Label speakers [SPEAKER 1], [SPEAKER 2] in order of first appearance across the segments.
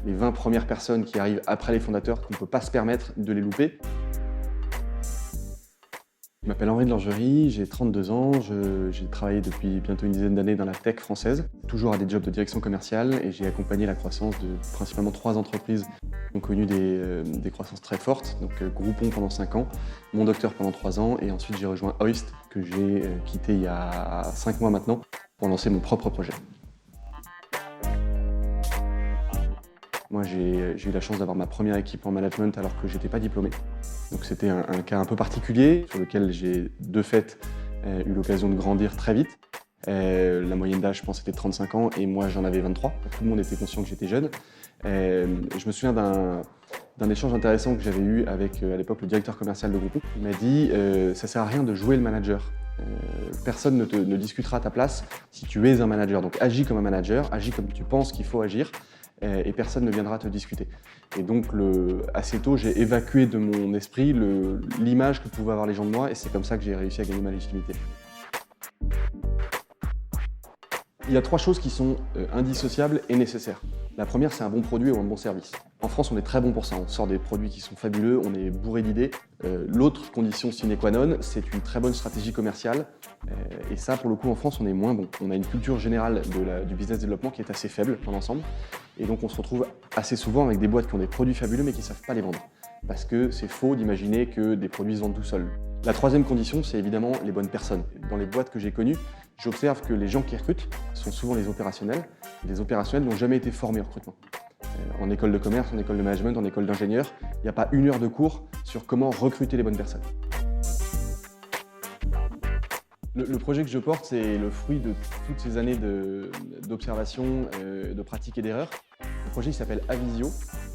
[SPEAKER 1] les 20 premières personnes qui arrivent après les fondateurs, qu'on ne peut pas se permettre de les louper. Je m'appelle Henri de Langerie, j'ai 32 ans, j'ai travaillé depuis bientôt une dizaine d'années dans la tech française, toujours à des jobs de direction commerciale, et j'ai accompagné la croissance de principalement 3 entreprises qui ont connu des croissances très fortes, donc Groupon pendant 5 ans, Mon Docteur pendant 3 ans, et ensuite j'ai rejoint Hoist, que j'ai quitté il y a 5 mois maintenant, pour lancer mon propre projet. Moi, j'ai eu la chance d'avoir ma première équipe en management alors que j'étais pas diplômé. Donc c'était un cas un peu particulier sur lequel j'ai de fait eu l'occasion de grandir très vite. La moyenne d'âge, je pense, était 35 ans et moi j'en avais 23. Tout le monde était conscient que j'étais jeune. Je me souviens d'un échange intéressant que j'avais eu avec à l'époque le directeur commercial de Groupon. Il m'a dit ça sert à rien de jouer le manager. Personne ne discutera à ta place si tu es un manager. Donc agis comme un manager, agis comme tu penses qu'il faut agir. Et personne ne viendra te discuter. Et donc assez tôt, j'ai évacué de mon esprit l'image que pouvaient avoir les gens de moi, et c'est comme ça que j'ai réussi à gagner ma légitimité. Il y a 3 choses qui sont indissociables et nécessaires. La première, c'est un bon produit ou un bon service. En France, on est très bon pour ça, on sort des produits qui sont fabuleux, on est bourré d'idées. L'autre condition sine qua non, c'est une très bonne stratégie commerciale. Et ça, pour le coup, en France, on est moins bon. On a une culture générale du business développement qui est assez faible dans l'ensemble. Et donc, on se retrouve assez souvent avec des boîtes qui ont des produits fabuleux mais qui ne savent pas les vendre. Parce que c'est faux d'imaginer que des produits se vendent tout seuls. La troisième condition, c'est évidemment les bonnes personnes. Dans les boîtes que j'ai connues, j'observe que les gens qui recrutent sont souvent les opérationnels. Les opérationnels n'ont jamais été formés au recrutement. En école de commerce, en école de management, en école d'ingénieur, il n'y a pas une heure de cours sur comment recruter les bonnes personnes. Le projet que je porte, c'est le fruit de toutes ces années d'observation, de pratique et d'erreur. Le projet s'appelle Avisio.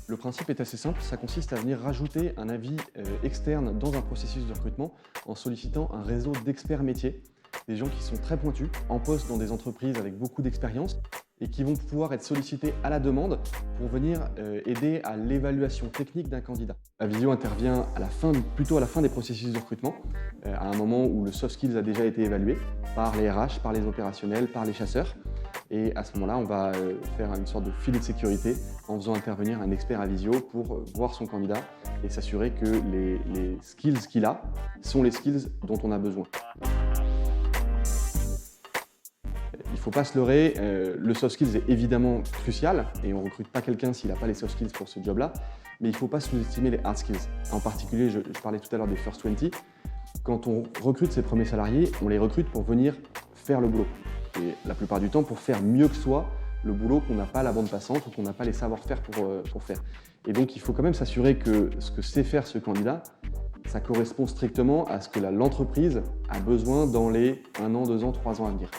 [SPEAKER 1] Le principe est assez simple, ça consiste à venir rajouter un avis externe dans un processus de recrutement en sollicitant un réseau d'experts métiers, des gens qui sont très pointus, en poste dans des entreprises avec beaucoup d'expérience et qui vont pouvoir être sollicités à la demande pour venir aider à l'évaluation technique d'un candidat. Avisio intervient plutôt à la fin des processus de recrutement, à un moment où le soft skills a déjà été évalué par les RH, par les opérationnels, par les chasseurs. Et à ce moment-là, on va faire une sorte de filet de sécurité en faisant intervenir un expert Avisio pour voir son candidat et s'assurer que les skills qu'il a sont les skills dont on a besoin. Il ne faut pas se leurrer, le soft skills est évidemment crucial et on ne recrute pas quelqu'un s'il n'a pas les soft skills pour ce job-là, mais il ne faut pas sous-estimer les hard skills. En particulier, je parlais tout à l'heure des First 20, quand on recrute ses premiers salariés, on les recrute pour venir faire le boulot. Et la plupart du temps pour faire mieux que soi le boulot qu'on n'a pas la bande passante ou qu'on n'a pas les savoir-faire pour faire. Et donc il faut quand même s'assurer que ce que sait faire ce candidat, ça correspond strictement à ce que l'entreprise a besoin dans les 1 an, 2 ans, 3 ans à venir.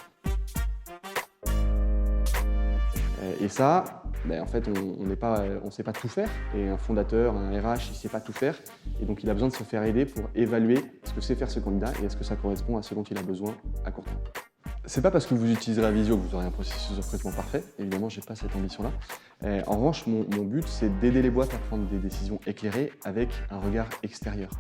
[SPEAKER 1] Et ça, en fait, on ne sait pas tout faire. Et un fondateur, un RH, il ne sait pas tout faire. Et donc, il a besoin de se faire aider pour évaluer ce que sait faire ce candidat et est-ce que ça correspond à ce dont il a besoin à court terme. C'est pas parce que vous utiliserez Avisio que vous aurez un processus de recrutement parfait. Évidemment, j'ai pas cette ambition-là. En revanche, mon but, c'est d'aider les boîtes à prendre des décisions éclairées avec un regard extérieur.